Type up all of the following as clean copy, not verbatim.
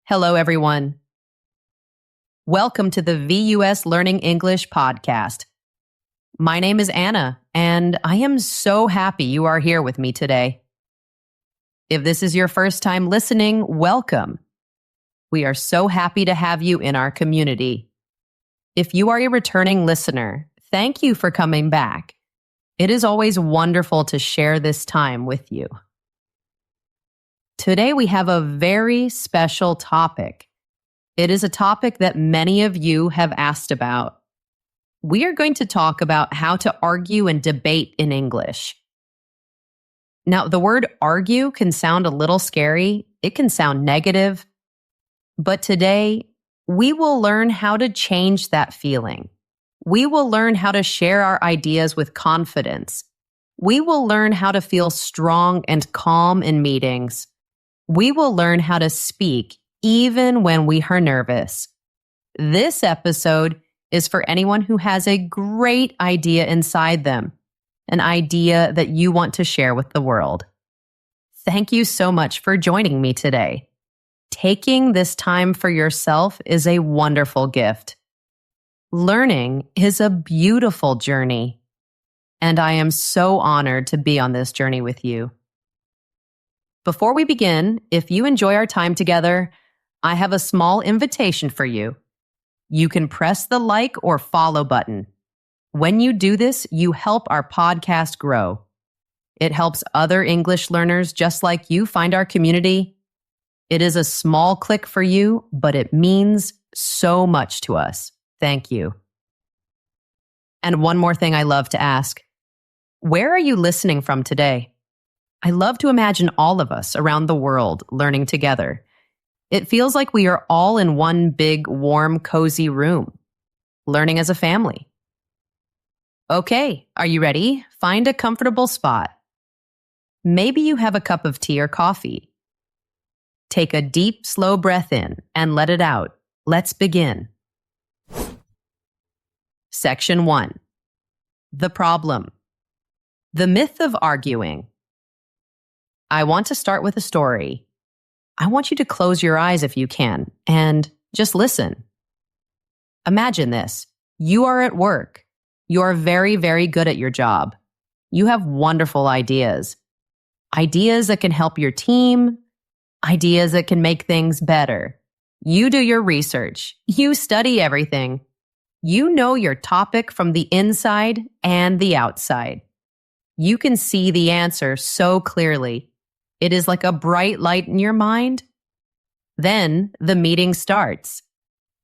Hello, everyone. Welcome to the VUS Learning English podcast. My name is Anna, and I am so happy you are here with me today. If this is your first time listening, welcome. We are so happy to have you in our community. If you are a returning listener, thank you for coming back. It is always wonderful to share this time with you. Today we have a very special topic. It is a topic that many of you have asked about. We are going to talk about how to argue and debate in English. Now, the word argue can sound a little scary. It can sound negative. But today, we will learn how to change that feeling. We will learn how to share our ideas with confidence. We will learn how to feel strong and calm in meetings. We will learn how to speak even when we are nervous. This episode is for anyone who has a great idea inside them, an idea that you want to share with the world. Thank you so much for joining me today. Taking this time for yourself is a wonderful gift. Learning is a beautiful journey, and I am so honored to be on this journey with you. Before we begin, if you enjoy our time together, I have a small invitation for you. You can press the like or follow button. When you do this, you help our podcast grow. It helps other English learners just like you find our community. It is a small click for you, but it means so much to us. Thank you. And one more thing I love to ask. Where are you listening from today? I love to imagine all of us around the world learning together. It feels like we are all in one big, warm, cozy room, learning as a family. Okay, are you ready? Find a comfortable spot. Maybe you have a cup of tea or coffee. Take a deep, slow breath in and let it out. Let's begin. Section 1. The problem. The myth of arguing. I want to start with a story. I want you to close your eyes if you can and just listen. Imagine this. You are at work. You are very, very good at your job. You have wonderful ideas. Ideas that can help your team. Ideas that can make things better. You do your research. You study everything. You know your topic from the inside and the outside. You can see the answer so clearly. It is like a bright light in your mind. Then the meeting starts.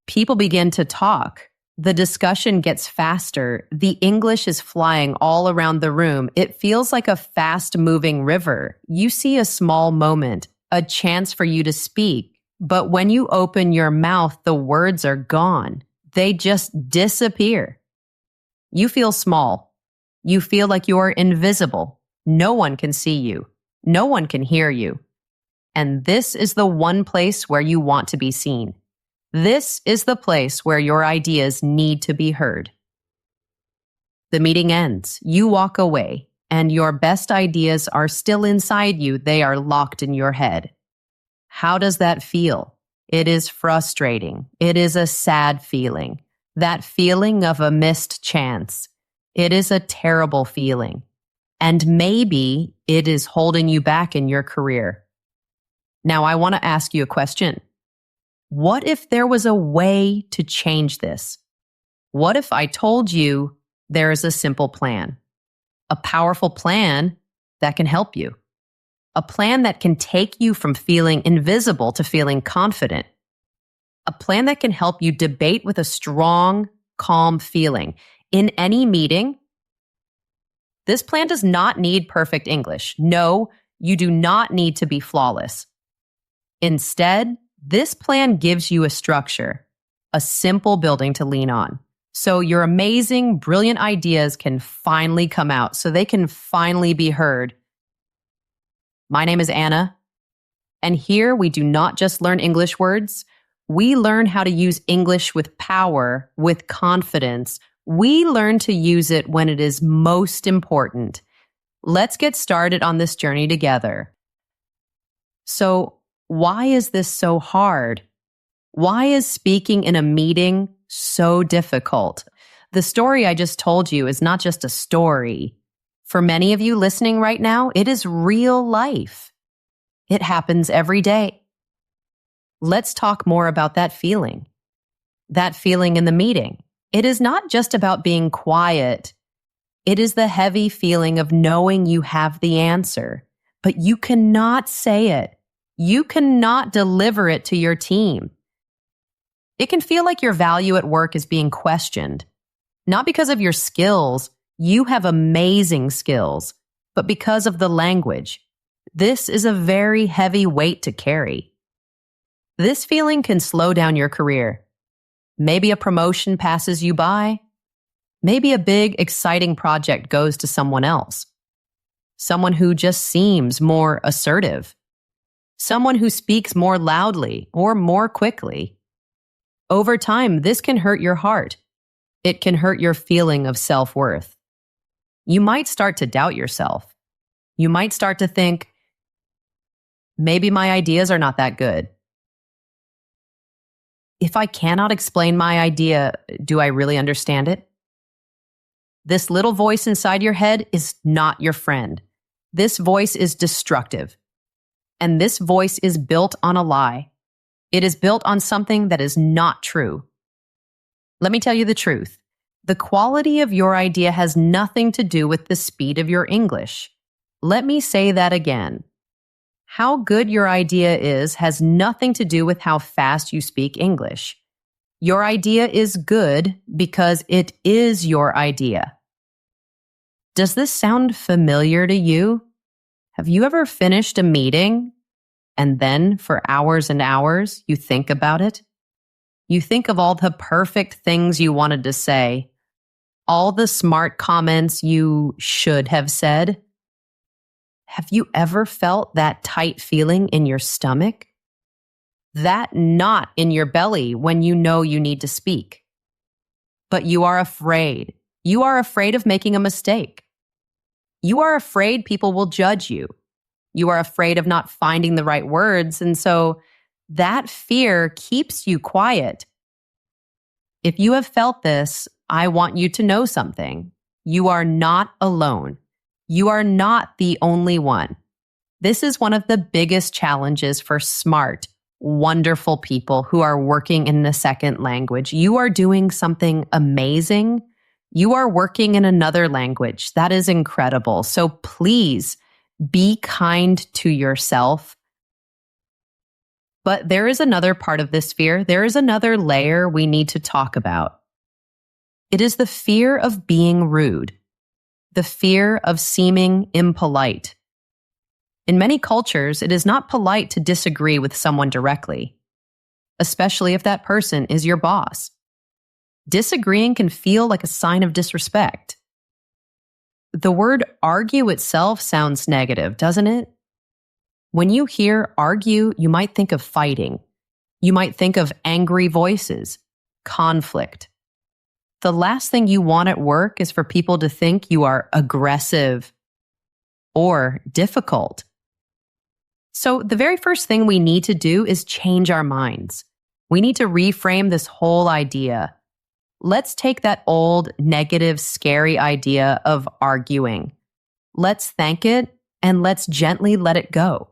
People begin to talk. The discussion gets faster. The English is flying all around the room. It feels like a fast-moving river. You see a small moment, a chance for you to speak. But when you open your mouth, the words are gone. They just disappear. You feel small. You feel like you are invisible. No one can see you. No one can hear you. And this is the one place where you want to be seen. This is the place where your ideas need to be heard. The meeting ends. You walk away, and your best ideas are still inside you. They are locked in your head. How does that feel? It is frustrating. It is a sad feeling. That feeling of a missed chance. It is a terrible feeling. And maybe it is holding you back in your career. Now, I want to ask you a question. What if there was a way to change this? What if I told you there is a simple plan? A powerful plan that can help you. A plan that can take you from feeling invisible to feeling confident. A plan that can help you debate with a strong, calm feeling. In any meeting, this plan does not need perfect English. No, you do not need to be flawless. Instead, this plan gives you a structure, a simple building to lean on. So your amazing, brilliant ideas can finally come out, so they can finally be heard. My name is Anna, and here we do not just learn English words. We learn how to use English with power, with confidence. We learn to use it when it is most important. Let's get started on this journey together. So, why is this so hard? Why is speaking in a meeting so difficult? The story I just told you is not just a story. For many of you listening right now, it is real life. It happens every day. Let's talk more about that feeling in the meeting. It is not just about being quiet. It is the heavy feeling of knowing you have the answer, but you cannot say it. You cannot deliver it to your team. It can feel like your value at work is being questioned, not because of your skills. You have amazing skills, but because of the language. This is a very heavy weight to carry. This feeling can slow down your career. Maybe a promotion passes you by. Maybe a big, exciting project goes to someone else. Someone who just seems more assertive. Someone who speaks more loudly or more quickly. Over time, this can hurt your heart. It can hurt your feeling of self-worth. You might start to doubt yourself. You might start to think, maybe my ideas are not that good. If I cannot explain my idea, do I really understand it? This little voice inside your head is not your friend. This voice is destructive. And this voice is built on a lie. It is built on something that is not true. Let me tell you the truth. The quality of your idea has nothing to do with the speed of your English. Let me say that again. How good your idea is has nothing to do with how fast you speak English. Your idea is good because it is your idea. Does this sound familiar to you? Have you ever finished a meeting and then for hours and hours you think about it? You think of all the perfect things you wanted to say, all the smart comments you should have said. Have you ever felt that tight feeling in your stomach? That knot in your belly when you know you need to speak. But you are afraid. You are afraid of making a mistake. You are afraid people will judge you. You are afraid of not finding the right words, and so that fear keeps you quiet. If you have felt this, I want you to know something. You are not alone. You are not the only one. This is one of the biggest challenges for smart, wonderful people who are working in a second language. You are doing something amazing. You are working in another language. That is incredible. So please be kind to yourself. But there is another part of this fear. There is another layer we need to talk about. It is the fear of being rude. The fear of seeming impolite. In many cultures, it is not polite to disagree with someone directly, especially if that person is your boss. Disagreeing can feel like a sign of disrespect. The word argue itself sounds negative, doesn't it? When you hear argue, you might think of fighting. You might think of angry voices, conflict. The last thing you want at work is for people to think you are aggressive or difficult. So the very first thing we need to do is change our minds. We need to reframe this whole idea. Let's take that old, negative, scary idea of arguing. Let's thank it and let's gently let it go.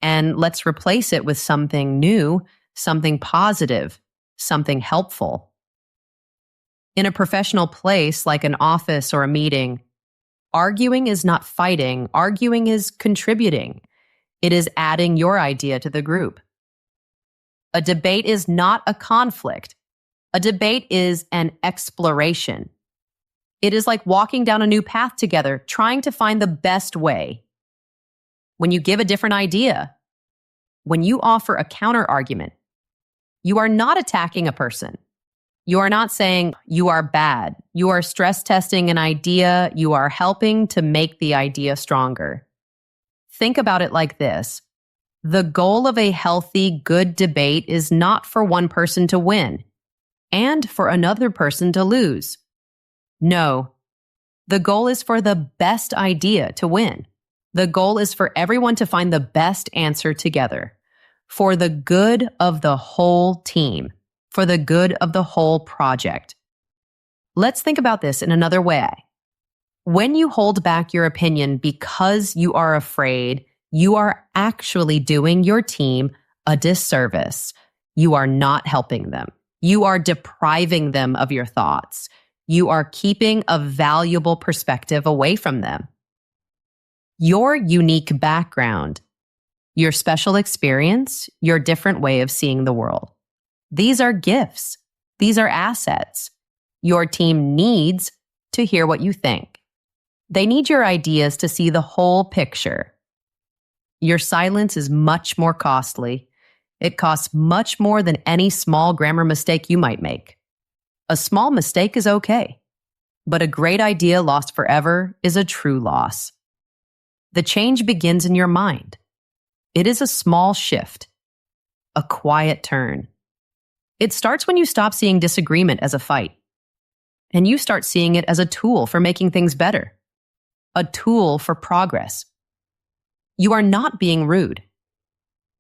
And let's replace it with something new, something positive, something helpful. In a professional place like an office or a meeting, arguing is not fighting. Arguing is contributing. It is adding your idea to the group. A debate is not a conflict. A debate is an exploration. It is like walking down a new path together, trying to find the best way. When you give a different idea, when you offer a counter argument, you are not attacking a person. You are not saying you are bad. You are stress testing an idea. You are helping to make the idea stronger. Think about it like this. The goal of a healthy, good debate is not for one person to win and for another person to lose. No, the goal is for the best idea to win. The goal is for everyone to find the best answer together. for the good of the whole team, for the good of the whole project. Let's think about this in another way. When you hold back your opinion because you are afraid, you are actually doing your team a disservice. You are not helping them. You are depriving them of your thoughts. You are keeping a valuable perspective away from them. Your unique background, your special experience, your different way of seeing the world. These are gifts. These are assets. Your team needs to hear what you think. They need your ideas to see the whole picture. Your silence is much more costly. It costs much more than any small grammar mistake you might make. A small mistake is okay, but a great idea lost forever is a true loss. The change begins in your mind. It is a small shift, a quiet turn. It starts when you stop seeing disagreement as a fight, and you start seeing it as a tool for making things better, a tool for progress. You are not being rude.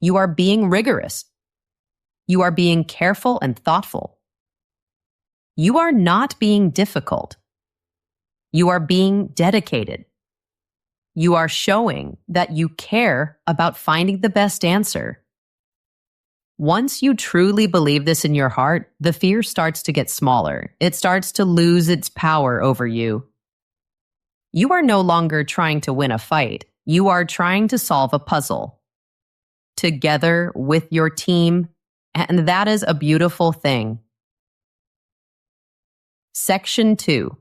You are being rigorous. You are being careful and thoughtful. You are not being difficult. You are being dedicated. You are showing that you care about finding the best answer. Once you truly believe this in your heart, the fear starts to get smaller. It starts to lose its power over you. You are no longer trying to win a fight. You are trying to solve a puzzle together with your team, and that is a beautiful thing. Section 2.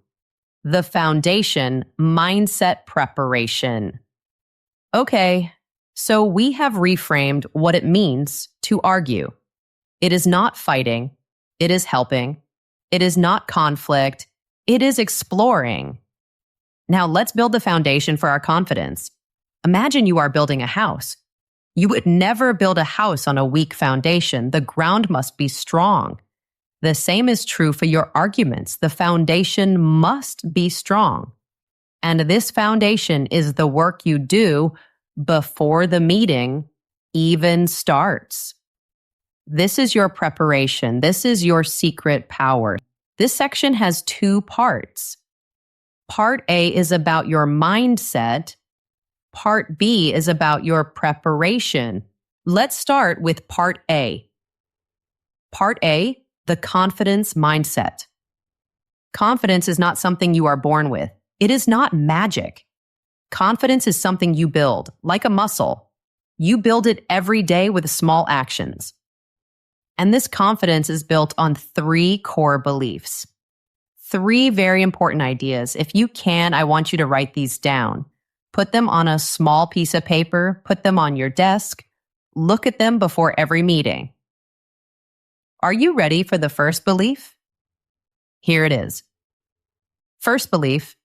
The foundation mindset preparation. Okay, so we have reframed what it means to argue. It is not fighting. It is helping. It is not conflict. It is exploring. Now let's build the foundation for our confidence. Imagine you are building a house. You would never build a house on a weak foundation. The ground must be strong. The same is true for your arguments. The foundation must be strong. And this foundation is the work you do before the meeting even starts. This is your preparation. This is your secret power. This section has 2 parts. Part A is about your mindset. Part B is about your preparation. Let's start with Part A. Part A, the confidence mindset. Confidence is not something you are born with. It is not magic. Confidence is something you build, like a muscle. You build it every day with small actions. And this confidence is built on 3 core beliefs. 3 very important ideas. If you can, I want you to write these down. Put them on a small piece of paper, put them on your desk, look at them before every meeting. Are you ready for the first belief? Here it is. First belief,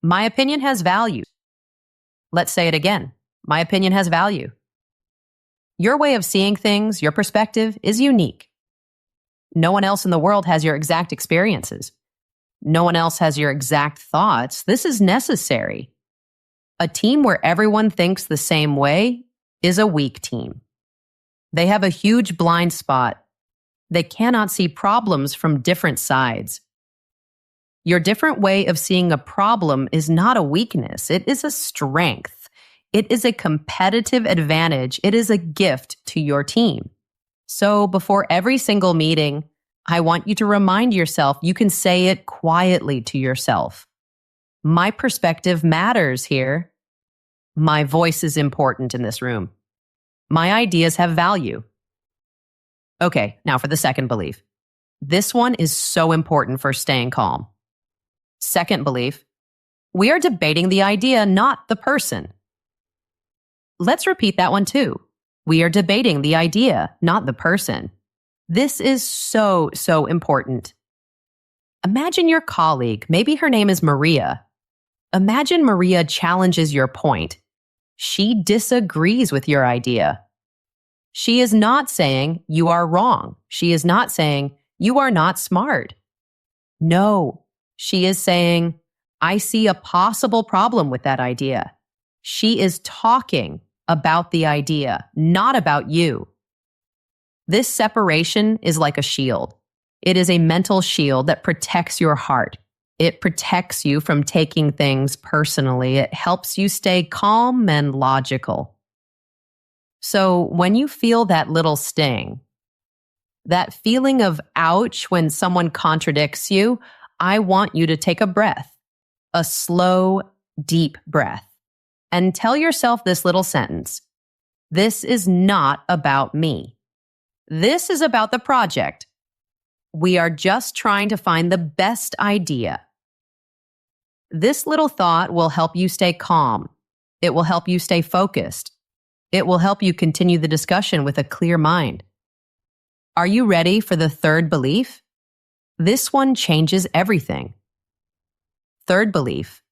my opinion has value. Let's say it again. My opinion has value. Your way of seeing things, your perspective, is unique. No one else in the world has your exact experiences. No one else has your exact thoughts. This is necessary. A team where everyone thinks the same way is a weak team. They have a huge blind spot. They cannot see problems from different sides. Your different way of seeing a problem is not a weakness. It is a strength. It is a competitive advantage. It is a gift to your team. So before every single meeting, I want you to remind yourself, you can say it quietly to yourself. My perspective matters here. My voice is important in this room. My ideas have value. Okay, now for the second belief. This one is so important for staying calm. Second belief, we are debating the idea, not the person. Let's repeat that one too. We are debating the idea, not the person. This is so important. Imagine your colleague, maybe her name is Maria. Imagine Maria challenges your point. She disagrees with your idea. She is not saying you are wrong. She is not saying you are not smart. No, she is saying, I see a possible problem with that idea. She is talking about the idea, not about you. This separation is like a shield. It is a mental shield that protects your heart. It protects you from taking things personally. It helps you stay calm and logical. So when you feel that little sting, that feeling of ouch when someone contradicts you, I want you to take a breath, a slow, deep breath, and tell yourself this little sentence. This is not about me. This is about the project. We are just trying to find the best idea. This little thought will help you stay calm. It will help you stay focused. It will help you continue the discussion with a clear mind. Are you ready for the third belief? This one changes everything. Third belief.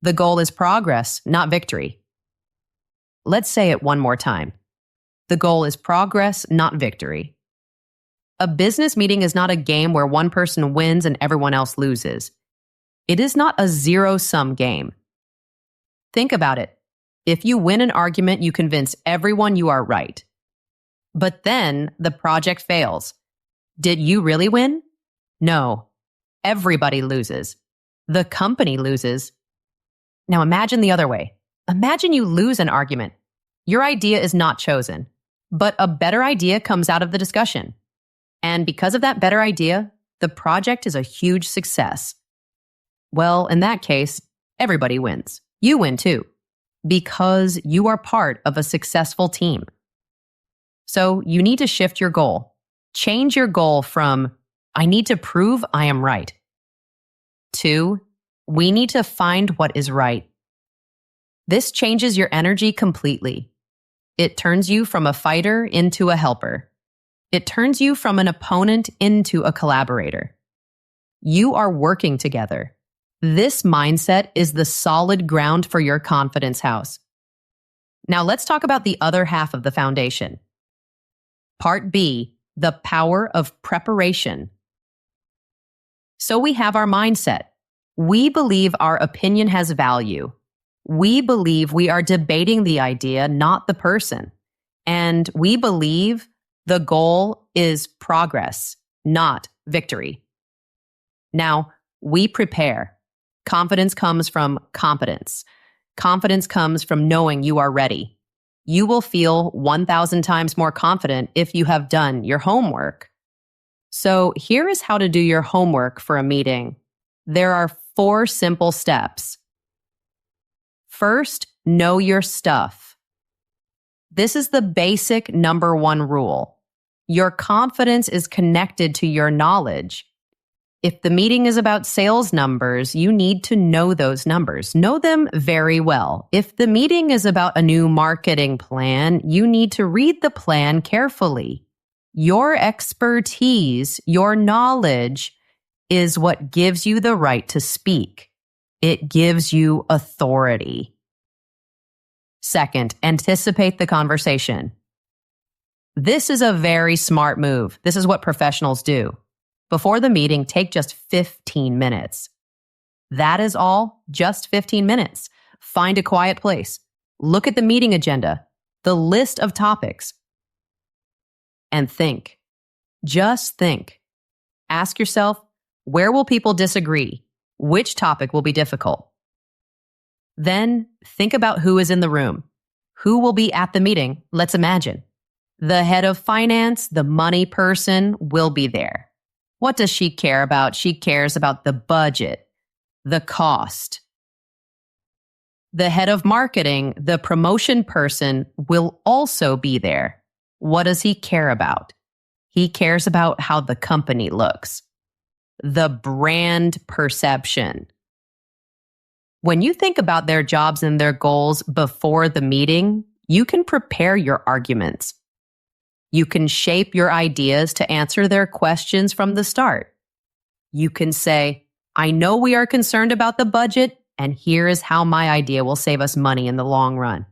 The goal is progress, not victory. Let's say it one more time. The goal is progress, not victory. A business meeting is not a game where one person wins and everyone else loses. It is not a zero-sum game. Think about it. If you win an argument, you convince everyone you are right. But then the project fails. Did you really win? No. Everybody loses. The company loses. Now imagine the other way. Imagine you lose an argument. Your idea is not chosen, but a better idea comes out of the discussion. And because of that better idea, the project is a huge success. Well, in that case, everybody wins. You win too, because you are part of a successful team. So you need to shift your goal. Change your goal from, I need to prove I am right, to, we need to find what is right. This changes your energy completely. It turns you from a fighter into a helper. It turns you from an opponent into a collaborator. You are working together. This mindset is the solid ground for your confidence house. Now let's talk about the other half of the foundation. Part B, the power of preparation. So we have our mindset. We believe our opinion has value. We believe we are debating the idea, not the person. And we believe the goal is progress, not victory. Now, we prepare. Confidence comes from competence. Confidence comes from knowing you are ready. You will feel 1,000 times more confident if you have done your homework. So here is how to do your homework for a meeting. There are 4 simple steps. First, know your stuff. This is the basic number 1 rule. Your confidence is connected to your knowledge. If the meeting is about sales numbers, you need to know those numbers. Know them very well. If the meeting is about a new marketing plan, you need to read the plan carefully. Your expertise, your knowledge, is what gives you the right to speak. It gives you authority. Second, anticipate the conversation. This is a very smart move. This is what professionals do. Before the meeting, take just 15 minutes. That is all, just 15 minutes. Find a quiet place. Look at the meeting agenda, the list of topics, and think. Just think. Ask yourself, where will people disagree? Which topic will be difficult? Then think about who is in the room. Who will be at the meeting? Let's imagine. The head of finance, the money person, will be there. What does she care about? She cares about the budget, the cost. The head of marketing, the promotion person, will also be there. What does he care about? He cares about how the company looks. The brand perception. When you think about their jobs and their goals before the meeting, you can prepare your arguments. You can shape your ideas to answer their questions from the start. You can say, I know we are concerned about the budget, and here is how my idea will save us money in the long run.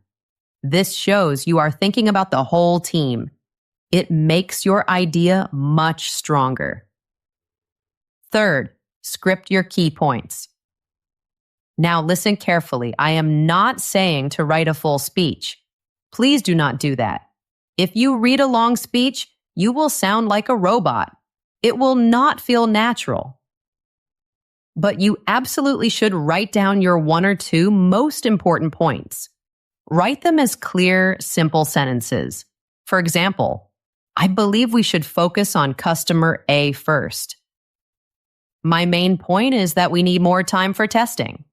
This shows you are thinking about the whole team. It makes your idea much stronger. Third, script your key points. Now listen carefully. I am not saying to write a full speech. Please do not do that. If you read a long speech, you will sound like a robot. It will not feel natural. But you absolutely should write down your 1 or 2 most important points. Write them as clear, simple sentences. For example, I believe we should focus on customer A first. My main point is that we need more time for testing.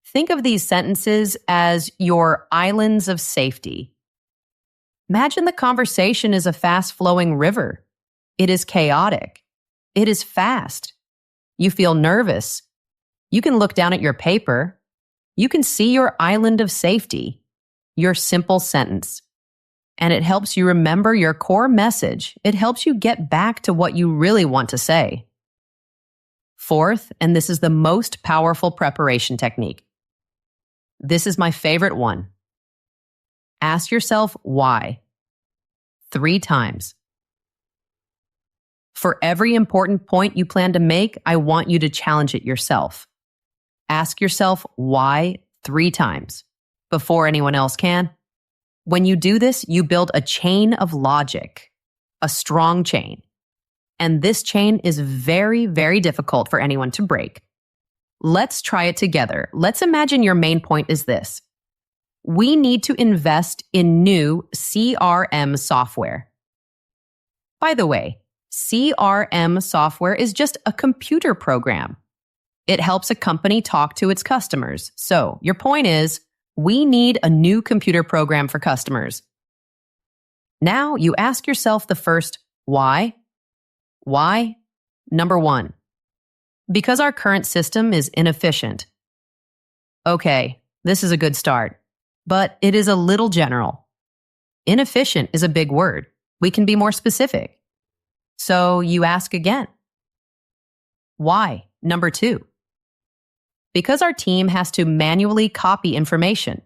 Think of these sentences as your islands of safety. Imagine the conversation is a fast-flowing river. It is chaotic. It is fast. You feel nervous. You can look down at your paper. You can see your island of safety, your simple sentence. And it helps you remember your core message. It helps you get back to what you really want to say. Fourth, and this is the most powerful preparation technique. This is my favorite one. Ask yourself why 3 times. For every important point you plan to make, I want you to challenge it yourself. Ask yourself why 3 times before anyone else can. When you do this, you build a chain of logic, a strong chain. And this chain is very, very difficult for anyone to break. Let's try it together. Let's imagine your main point is this. We need to invest in new CRM software. By the way, CRM software is just a computer program. It helps a company talk to its customers. So your point is, we need a new computer program for customers. Now you ask yourself the first why. Why? Number 1, because our current system is inefficient. Okay, this is a good start, but it is a little general. Inefficient is a big word. We can be more specific. So you ask again. Why? Number 2, because our team has to manually copy information.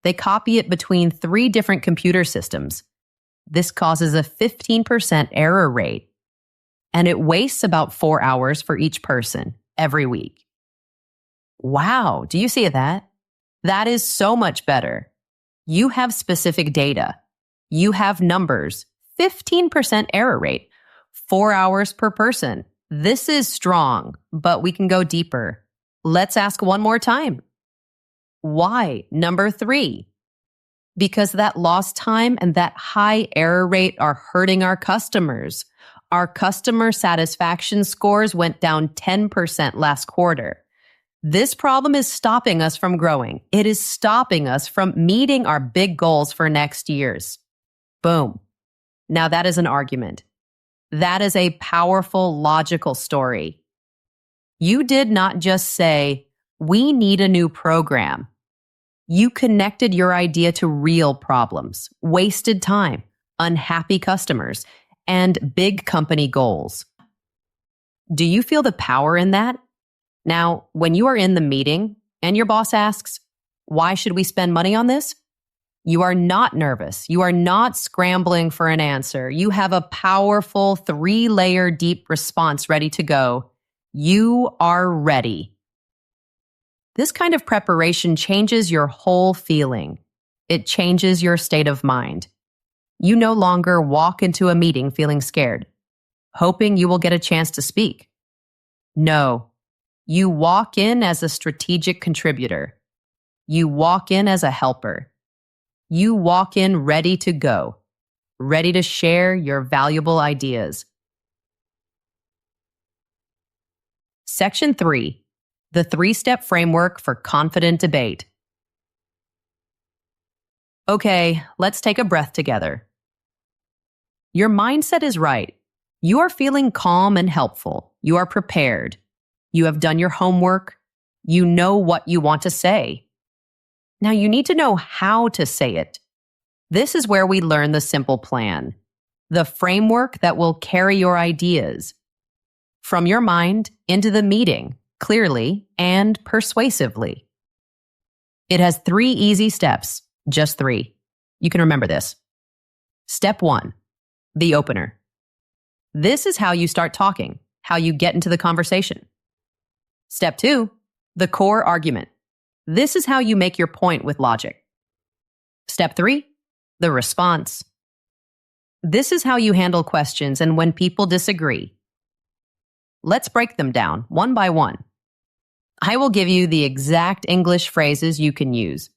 They copy it between 3 different computer systems. This causes a 15% error rate. And it wastes about 4 hours for each person every week. Wow, do you see that? That is so much better. You have specific data. You have numbers. 15% error rate. 4 hours per person. This is strong, but we can go deeper. Let's ask one more time. Why? Number 3. Because that lost time and that high error rate are hurting our customers. Our customer satisfaction scores went down 10% last quarter. This problem is stopping us from growing. It is stopping us from meeting our big goals for next year's. Boom. Now that is an argument. That is a powerful, logical story. You did not just say, we need a new program. You connected your idea to real problems, wasted time, unhappy customers, and big company goals. Do you feel the power in that? Now, when you are in the meeting and your boss asks, why should we spend money on this? You are not nervous. You are not scrambling for an answer. You have a powerful 3-layer deep response ready to go. You are ready. This kind of preparation changes your whole feeling. It changes your state of mind. You no longer walk into a meeting feeling scared, hoping you will get a chance to speak. No, you walk in as a strategic contributor. You walk in as a helper. You walk in ready to go, ready to share your valuable ideas. Section 3, the 3-step framework for confident debate. Okay, let's take a breath together. Your mindset is right. You are feeling calm and helpful. You are prepared. You have done your homework. You know what you want to say. Now you need to know how to say it. This is where we learn the simple plan, the framework that will carry your ideas from your mind into the meeting clearly and persuasively. It has 3 easy steps, just 3. You can remember this. Step 1, the opener. This is how you start talking, how you get into the conversation. Step 2, the core argument. This is how you make your point with logic. Step 3, the response. This is how you handle questions and when people disagree. Let's break them down one by one. I will give you the exact English phrases you can use.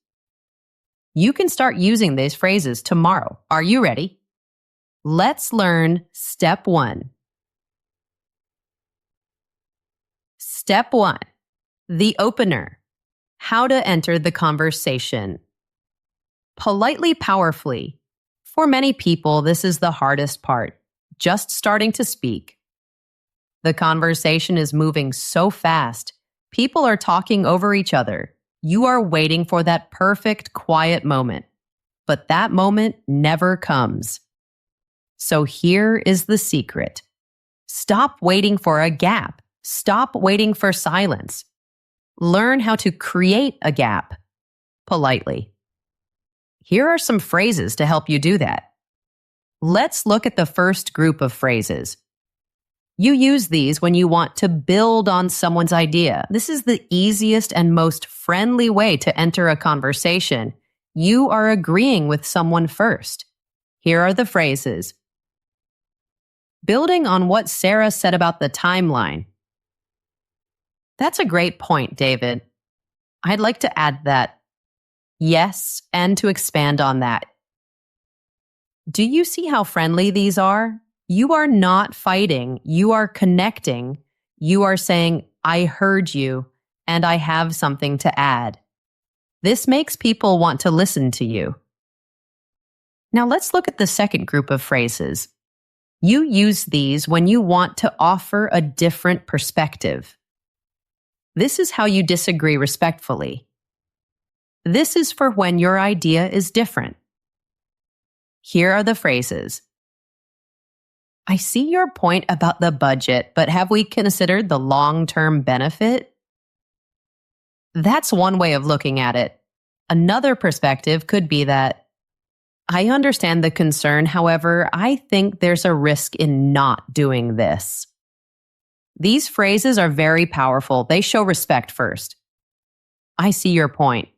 You can start using these phrases tomorrow. Are you ready? Let's learn step 1. Step 1, the opener. How to enter the conversation. Politely, powerfully. For many people, this is the hardest part, just starting to speak. The conversation is moving so fast. People are talking over each other. You are waiting for that perfect, quiet moment. But that moment never comes. So here is the secret. Stop waiting for a gap. Stop waiting for silence. Learn how to create a gap politely. Here are some phrases to help you do that. Let's look at the first group of phrases. You use these when you want to build on someone's idea. This is the easiest and most friendly way to enter a conversation. You are agreeing with someone first. Here are the phrases. Building on what Sarah said about the timeline. That's a great point, David. I'd like to add that. Yes, and to expand on that. Do you see how friendly these are? You are not fighting. You are connecting. You are saying, I heard you, and I have something to add. This makes people want to listen to you. Now let's look at the second group of phrases. You use these when you want to offer a different perspective. This is how you disagree respectfully. This is for when your idea is different. Here are the phrases. I see your point about the budget, but have we considered the long-term benefit? That's one way of looking at it. Another perspective could be that I understand the concern, however, I think there's a risk in not doing this. These phrases are very powerful. They show respect first. I see your point.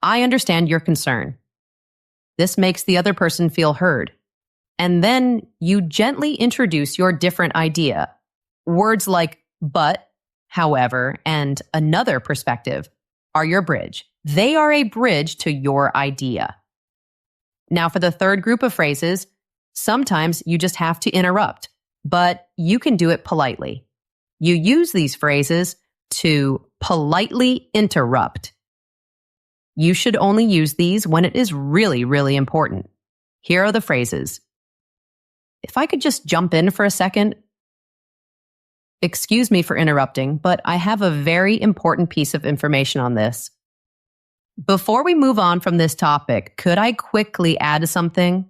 I understand your concern. This makes the other person feel heard. And then you gently introduce your different idea. Words like but, however, and another perspective are your bridge. They are a bridge to your idea. Now for the third group of phrases, sometimes you just have to interrupt, but you can do it politely. You use these phrases to politely interrupt. You should only use these when it is really, really important. Here are the phrases. If I could just jump in for a second. Excuse me for interrupting, but I have a very important piece of information on this. Before we move on from this topic, could I quickly add something?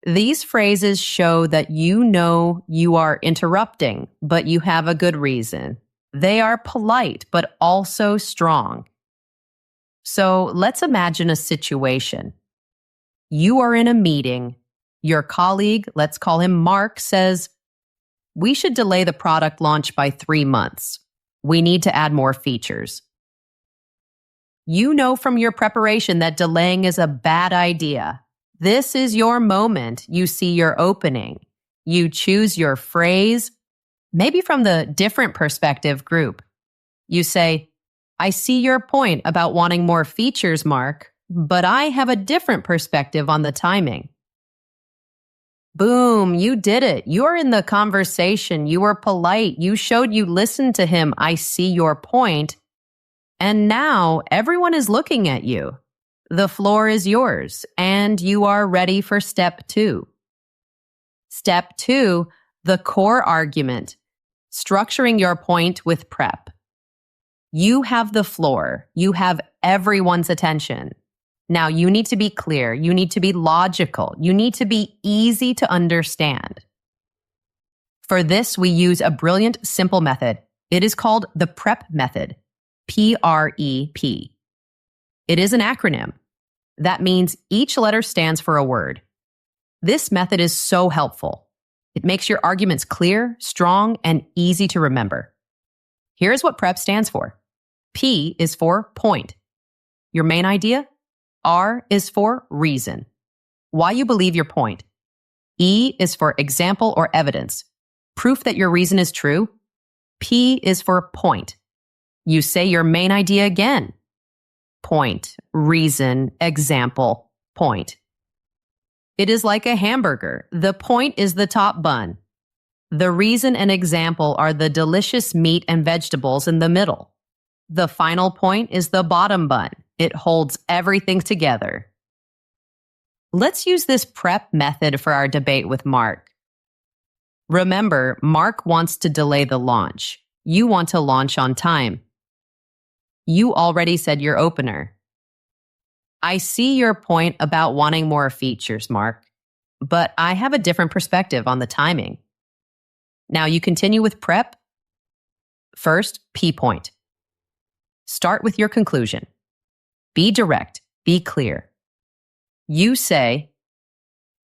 These phrases show that you know you are interrupting, but you have a good reason. They are polite, but also strong. So let's imagine a situation. You are in a meeting. Your colleague, let's call him Mark, says, we should delay the product launch by 3 months. We need to add more features. You know from your preparation that delaying is a bad idea. This is your moment. You see your opening. You choose your phrase, maybe from the different perspective group. You say, I see your point about wanting more features, Mark, but I have a different perspective on the timing. Boom, you did it. You are in the conversation. You were polite. You showed you listened to him. I see your point. And now everyone is looking at you. The floor is yours, and you are ready for step 2. Step 2, the core argument, structuring your point with prep. You have the floor. You have everyone's attention. Now you need to be clear. You need to be logical. You need to be easy to understand. For this, we use a brilliant, simple method. It is called the PREP method. P-R-E-P. It is an acronym. That means each letter stands for a word. This method is so helpful. It makes your arguments clear, strong, and easy to remember. Here's what PREP stands for. P is for point. your main idea. R is for reason, why you believe your point. E is for example or evidence, proof that your reason is true. P is for point. You say your main idea again. Point, reason, example, point. It is like a hamburger. The point is the top bun. The reason and example are the delicious meat and vegetables in the middle. The final point is the bottom bun. It holds everything together. Let's use this prep method for our debate with Mark. Remember, Mark wants to delay the launch. You want to launch on time. You already said your opener. I see your point about wanting more features, Mark, but I have a different perspective on the timing. Now you continue with prep. First, P point. Start with your conclusion. Be direct, be clear. You say,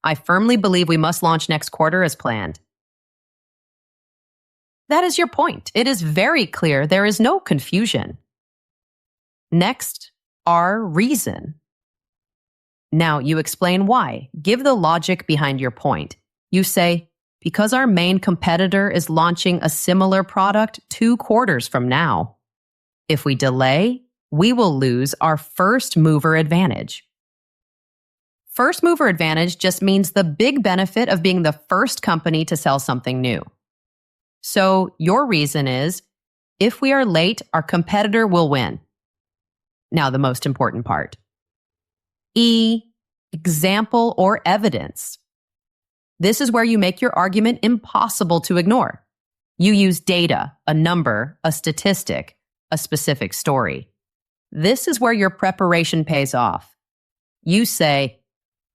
I firmly believe we must launch next quarter as planned. That is your point. It is very clear. There is no confusion. Next, R reason. Now you explain why. Give the logic behind your point. You say, because our main competitor is launching a similar product 2 quarters from now. If we delay, we will lose our first mover advantage. First mover advantage just means the big benefit of being the first company to sell something new. So your reason is, if we are late, our competitor will win. Now the most important part. E, example or evidence. This is where you make your argument impossible to ignore. You use data, a number, a statistic, a specific story. This is where your preparation pays off. You say,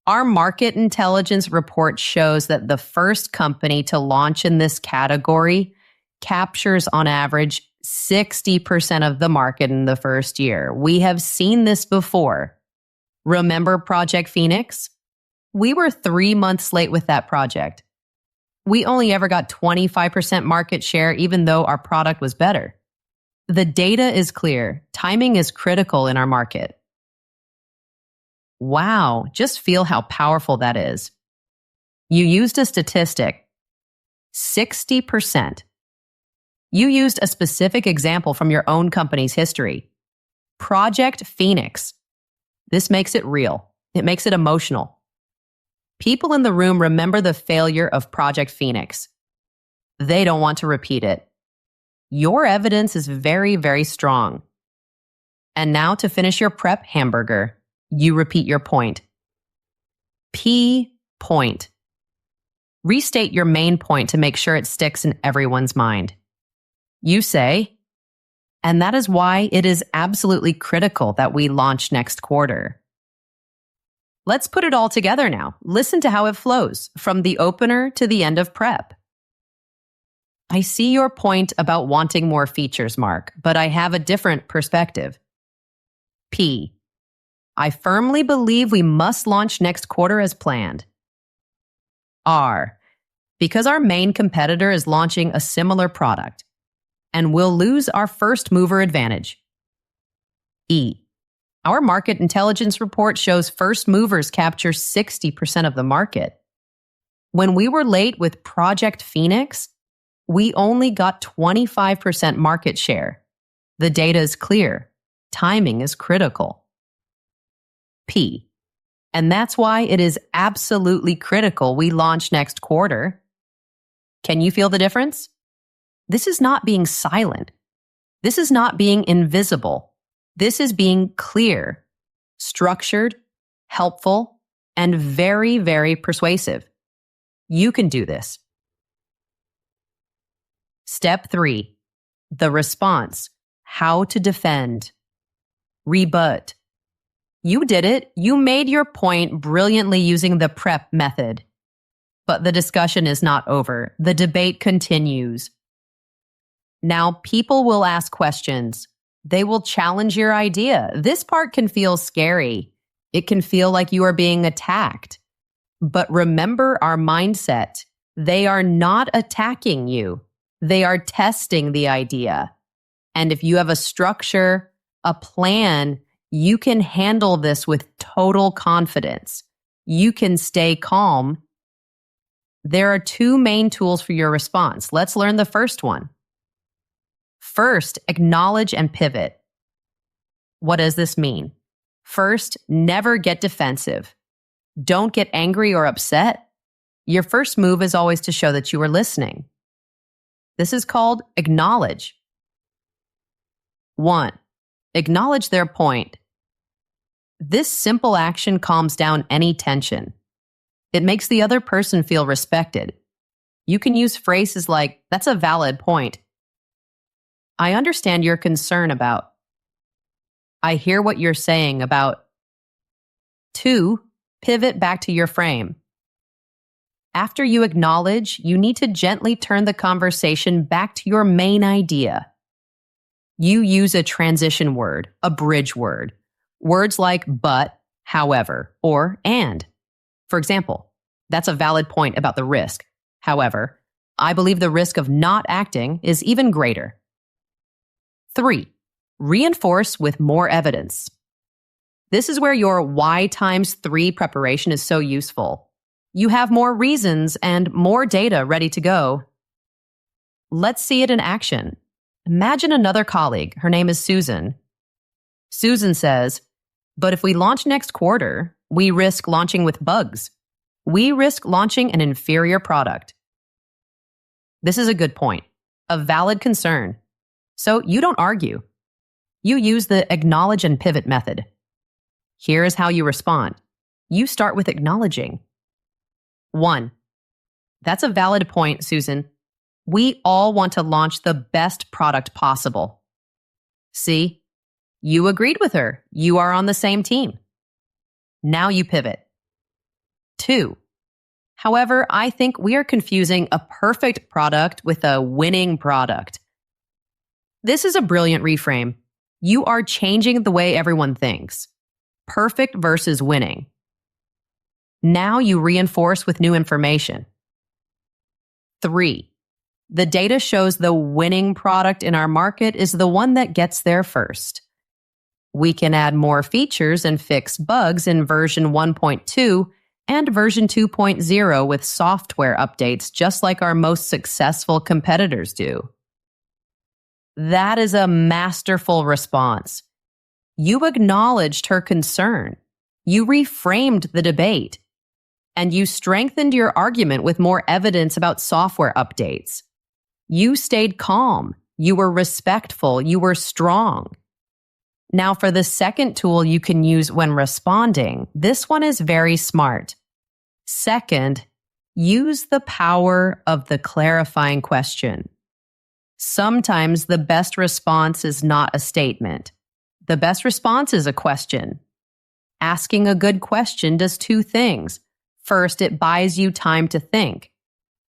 our market intelligence report shows that the first company to launch in this category captures on average 60% of the market in the first year. We have seen this before. Remember Project Phoenix? We were 3 months late with that project. We only ever got 25% market share even though our product was better. The data is clear. Timing is critical in our market. Wow, just feel how powerful that is. You used a statistic, 60%. You used a specific example from your own company's history. Project Phoenix. This makes it real. It makes it emotional. People in the room remember the failure of Project Phoenix. They don't want to repeat it. Your evidence is very, very strong. And now to finish your prep hamburger, you repeat your point. P point. Restate your main point to make sure it sticks in everyone's mind. You say, and that is why it is absolutely critical that we launch next quarter. Let's put it all together now. Listen to how it flows from the opener to the end of prep. I see your point about wanting more features, Mark, but I have a different perspective. P. I firmly believe we must launch next quarter as planned. R. Because our main competitor is launching a similar product, and we'll lose our first mover advantage. E. Our market intelligence report shows first movers capture 60% of the market. When we were late with Project Phoenix, we only got 25% market share. The data is clear. Timing is critical. P. And that's why it is absolutely critical we launch next quarter. Can you feel the difference? This is not being silent. This is not being invisible. This is being clear, structured, helpful, and very, very persuasive. You can do this. Step 3, the response, how to defend. Rebut. You did it. You made your point brilliantly using the prep method. But the discussion is not over. The debate continues. Now people will ask questions. They will challenge your idea. This part can feel scary. It can feel like you are being attacked. But remember our mindset. They are not attacking you. They are testing the idea. And if you have a structure, a plan, You can handle this with total confidence. You can stay calm. There are two main tools for your response. Let's learn the first one. First, acknowledge and pivot. What does this mean? First, never get defensive. Don't get angry or upset. Your first move is always to show that you are listening. This is called acknowledge. 1. Acknowledge their point. This simple action calms down any tension. It makes the other person feel respected. You can use phrases like, "That's a valid point." "I understand your concern about." "I hear what you're saying about." 2. Pivot back to your frame. After you acknowledge, you need to gently turn the conversation back to your main idea. You use a transition word, a bridge word. Words like but, however, or and. For example, "That's a valid point about the risk. However, I believe the risk of not acting is even greater." 3. Reinforce with more evidence. This is where your Y times 3 preparation is so useful. You have more reasons and more data ready to go. Let's see it in action. Imagine another colleague. Her name is Susan. Susan says, "But if we launch next quarter, we risk launching with bugs. We risk launching an inferior product." This is a good point, a valid concern. So you don't argue. You use the acknowledge and pivot method. Here is how you respond. You start with acknowledging. 1. "That's a valid point, Susan. We all want to launch the best product possible." See, you agreed with her. You are on the same team. Now you pivot. 2. "However, I think we are confusing a perfect product with a winning product." This is a brilliant reframe. You are changing the way everyone thinks. Perfect versus winning. Now you reinforce with new information. 3. "The data shows the winning product in our market is the one that gets there first. We can add more features and fix bugs in version 1.2 and version 2.0 with software updates, just like our most successful competitors do." That is a masterful response. You acknowledged her concern. You reframed the debate. And you strengthened your argument with more evidence about software updates. You stayed calm. You were respectful. You were strong. Now, for the second tool you can use when responding, this one is very smart. Second, use the power of the clarifying question. Sometimes the best response is not a statement. The best response is a question. Asking a good question does two things. First, it buys you time to think.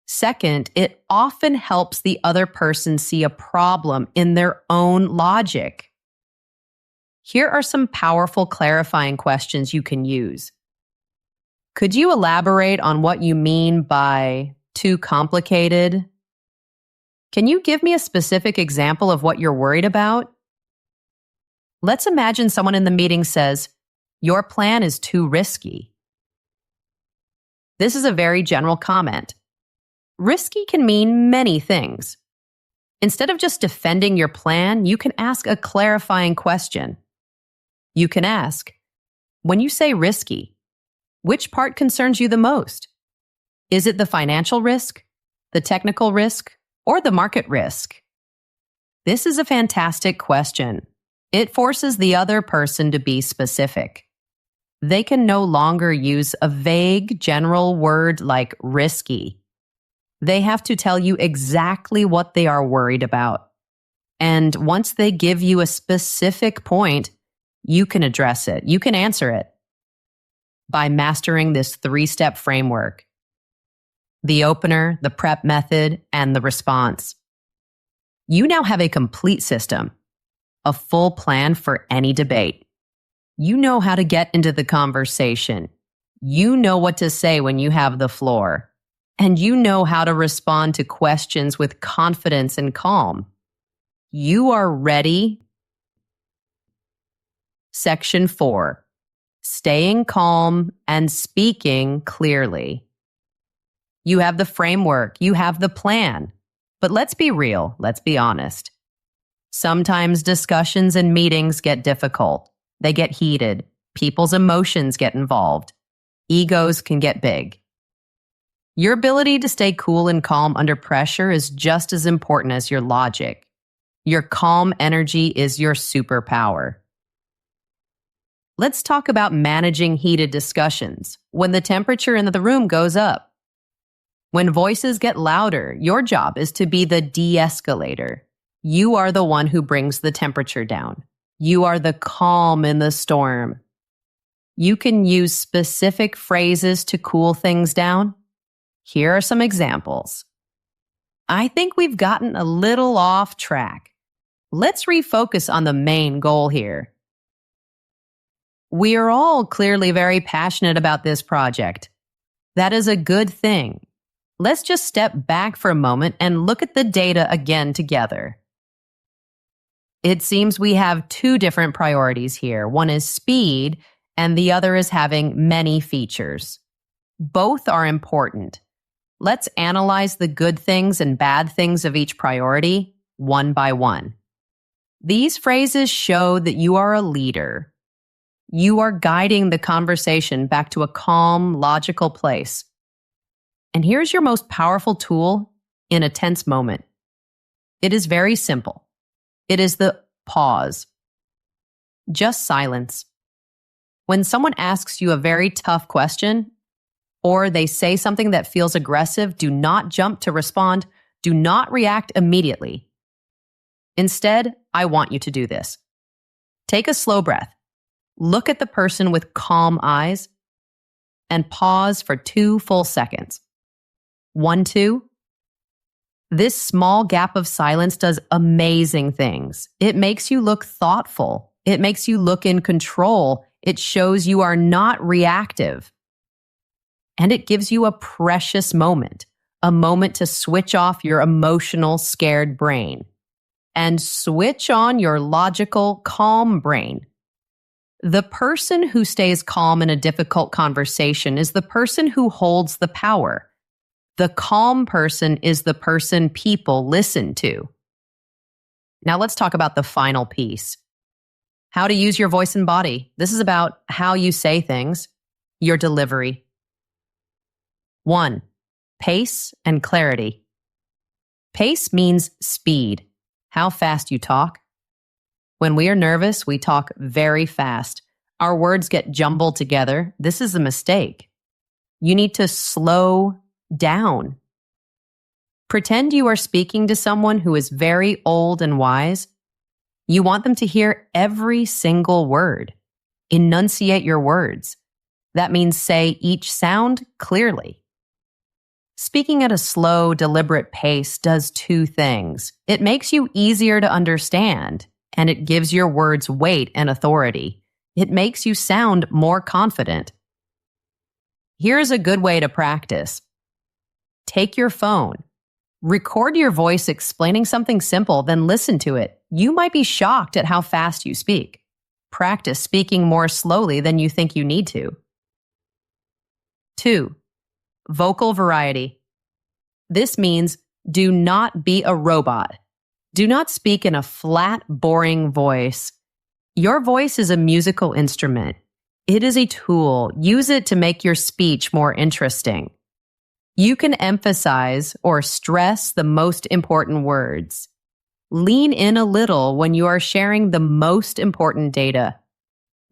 Second, it often helps the other person see a problem in their own logic. Here are some powerful clarifying questions you can use. Could you elaborate on what you mean by too complicated? Can you give me a specific example of what you're worried about? Let's imagine someone in the meeting says, "Your plan is too risky." This is a very general comment. Risky can mean many things. Instead of just defending your plan, you can ask a clarifying question. You can ask, when you say risky, which part concerns you the most? Is it the financial risk, the technical risk, or the market risk? This is a fantastic question. It forces the other person to be specific. They can no longer use a vague, general word like risky. They have to tell you exactly what they are worried about. And once they give you a specific point, you can address it. You can answer it by mastering this 3-step framework: the opener, the prep method, and the response. You now have a complete system, a full plan for any debate. You know how to get into the conversation. You know what to say when you have the floor. And you know how to respond to questions with confidence and calm. You are ready Section 4. Staying calm and speaking clearly. You have the framework, you have the plan. But let's be real, let's be honest. Sometimes discussions and meetings get difficult. They get heated. People's emotions get involved. Egos can get big. Your ability to stay cool and calm under pressure is just as important as your logic. Your calm energy is your superpower. Let's talk about managing heated discussions when the temperature in the room goes up. When voices get louder, your job is to be the de-escalator. You are the one who brings the temperature down. You are the calm in the storm. You can use specific phrases to cool things down. Here are some examples. I think we've gotten a little off track. Let's refocus on the main goal here. We are all clearly very passionate about this project. That is a good thing. Let's just step back for a moment and look at the data again together. It seems we have two different priorities here. One is speed, and the other is having many features. Both are important. Let's analyze the good things and bad things of each priority, one by one. These phrases show that you are a leader. You are guiding the conversation back to a calm, logical place. And here's your most powerful tool in a tense moment. It is very simple. It is the pause. Just silence. When someone asks you a very tough question, or they say something that feels aggressive, do not jump to respond. Do not react immediately. Instead, I want you to do this. Take a slow breath. Look at the person with calm eyes and pause for 2 full seconds. 1, 2. This small gap of silence does amazing things. It makes you look thoughtful. It makes you look in control. It shows you are not reactive. And it gives you a precious moment, a moment to switch off your emotional, scared brain and switch on your logical, calm brain. The person who stays calm in a difficult conversation is the person who holds the power. The calm person is the person people listen to. Now let's talk about the final piece. How to use your voice and body. This is about how you say things, your delivery. 1. Pace and clarity. Pace means speed, how fast you talk. When we are nervous, we talk very fast. Our words get jumbled together. This is a mistake. You need to slow down. Pretend you are speaking to someone who is very old and wise. You want them to hear every single word. Enunciate your words. That means say each sound clearly. Speaking at a slow, deliberate pace does 2 things. It makes you easier to understand, and it gives your words weight and authority. It makes you sound more confident. Here's a good way to practice. Take your phone. Record your voice explaining something simple, then listen to it. You might be shocked at how fast you speak. Practice speaking more slowly than you think you need to. 2. Vocal variety. This means do not be a robot. Do not speak in a flat, boring voice. Your voice is a musical instrument. It is a tool. Use it to make your speech more interesting. You can emphasize or stress the most important words. Lean in a little when you are sharing the most important data.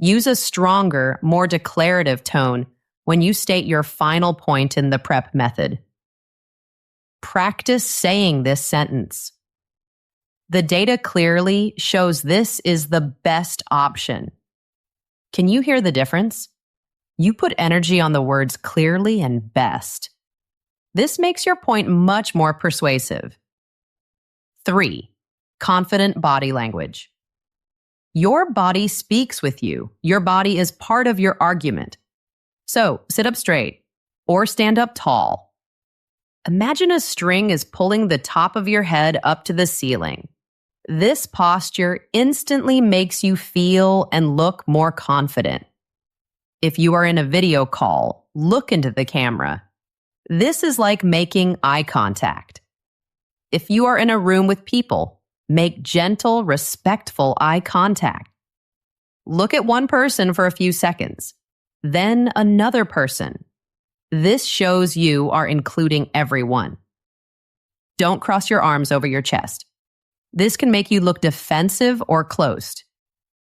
Use a stronger, more declarative tone when you state your final point in the prep method. Practice saying this sentence. The data clearly shows this is the best option. Can you hear the difference? You put energy on the words clearly and best. This makes your point much more persuasive. 3. Confident body language. Your body speaks with you. Your body is part of your argument. So, sit up straight or stand up tall. Imagine a string is pulling the top of your head up to the ceiling. This posture instantly makes you feel and look more confident. If you are in a video call, look into the camera. This is like making eye contact. If you are in a room with people, make gentle, respectful eye contact. Look at one person for a few seconds, then another person. This shows you are including everyone. Don't cross your arms over your chest. This can make you look defensive or closed.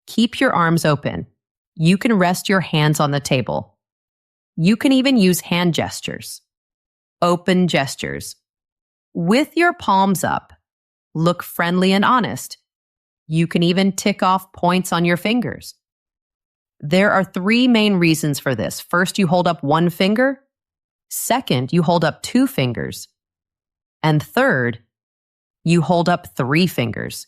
Keep your arms open. You can rest your hands on the table. You can even use hand gestures. Open gestures. With your palms up, look friendly and honest. You can even tick off points on your fingers. There are 3 main reasons for this. First, you hold up 1 finger. Second, you hold up 2 fingers. And third, you hold up 3 fingers.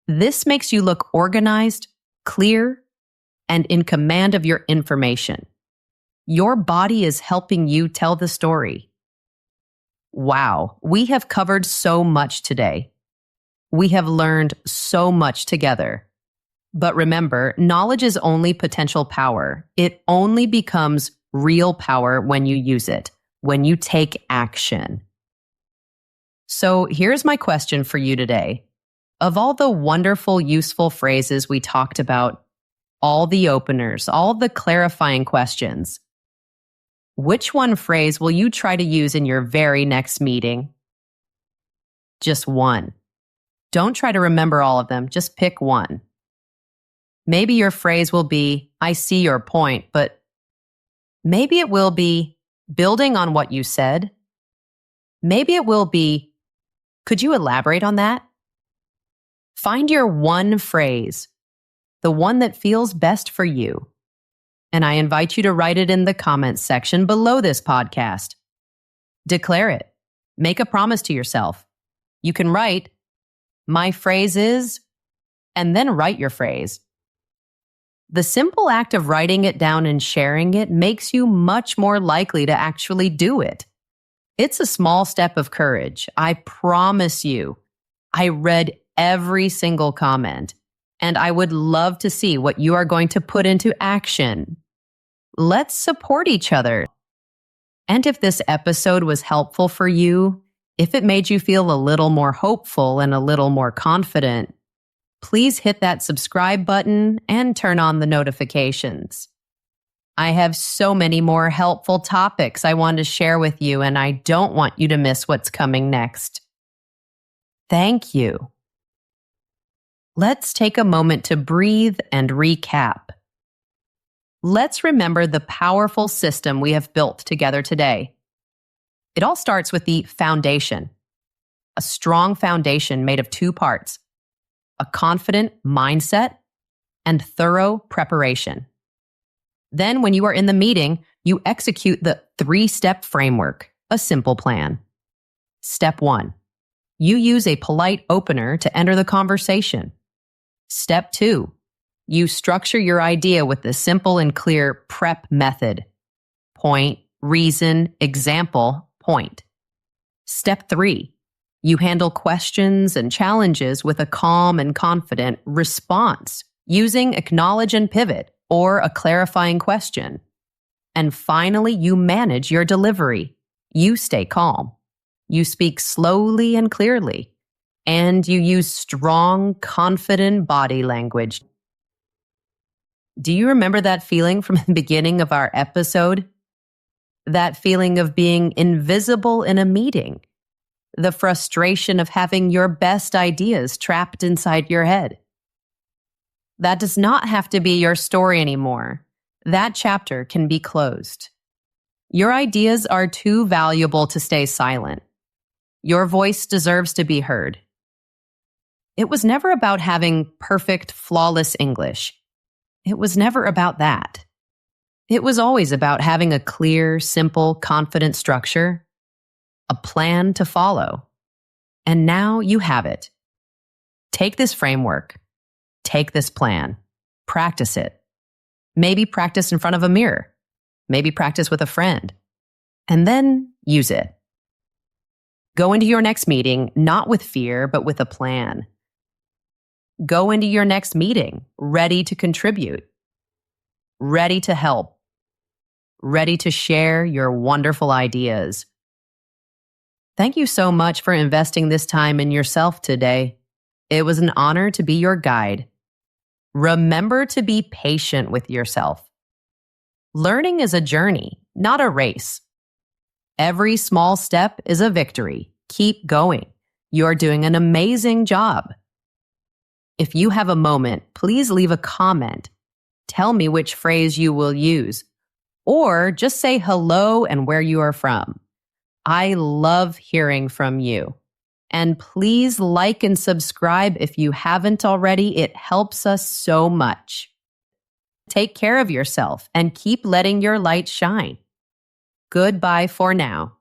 This makes you look organized, clear, and in command of your information. Your body is helping you tell the story. Wow, we have covered so much today. We have learned so much together. But remember, knowledge is only potential power. It only becomes real power when you use it, when you take action. So here's my question for you today. Of all the wonderful, useful phrases we talked about, all the openers, all the clarifying questions, which one phrase will you try to use in your very next meeting? Just one. Don't try to remember all of them. Just pick one. Maybe your phrase will be, I see your point, but maybe it will be building on what you said. Maybe it will be, could you elaborate on that? Find your one phrase, the one that feels best for you. And I invite you to write it in the comments section below this podcast. Declare it. Make a promise to yourself. You can write, my phrase is, and then write your phrase. The simple act of writing it down and sharing it makes you much more likely to actually do it. It's a small step of courage. I promise you. I read every single comment, and I would love to see what you are going to put into action. Let's support each other. And if this episode was helpful for you, if it made you feel a little more hopeful and a little more confident, please hit that subscribe button and turn on the notifications. I have so many more helpful topics I want to share with you, and I don't want you to miss what's coming next. Thank you. Let's take a moment to breathe and recap. Let's remember the powerful system we have built together today. It all starts with the foundation, a strong foundation made of 2 parts, a confident mindset and thorough preparation. Then when you are in the meeting, you execute the 3-step framework, a simple plan. Step 1, you use a polite opener to enter the conversation. Step 2, you structure your idea with the simple and clear prep method. Point, reason, example, point. Step 3, you handle questions and challenges with a calm and confident response using acknowledge and pivot or a clarifying question. And finally, you manage your delivery. You stay calm. You speak slowly and clearly. And you use strong, confident body language. Do you remember that feeling from the beginning of our episode? That feeling of being invisible in a meeting. The frustration of having your best ideas trapped inside your head. That does not have to be your story anymore. That chapter can be closed. Your ideas are too valuable to stay silent. Your voice deserves to be heard. It was never about having perfect, flawless English. It was never about that. It was always about having a clear, simple, confident structure, a plan to follow. And now you have it. Take this framework. Take this plan. Practice it. Maybe practice in front of a mirror. Maybe practice with a friend. And then use it. Go into your next meeting, not with fear, but with a plan. Go into your next meeting ready to contribute, ready to help, ready to share your wonderful ideas. Thank you so much for investing this time in yourself today. It was an honor to be your guide. Remember to be patient with yourself. Learning is a journey, not a race. Every small step is a victory. Keep going. You're doing an amazing job. If you have a moment, please leave a comment. Tell me which phrase you will use, or just say hello and where you are from. I love hearing from you. And please like and subscribe if you haven't already. It helps us so much. Take care of yourself and keep letting your light shine. Goodbye for now.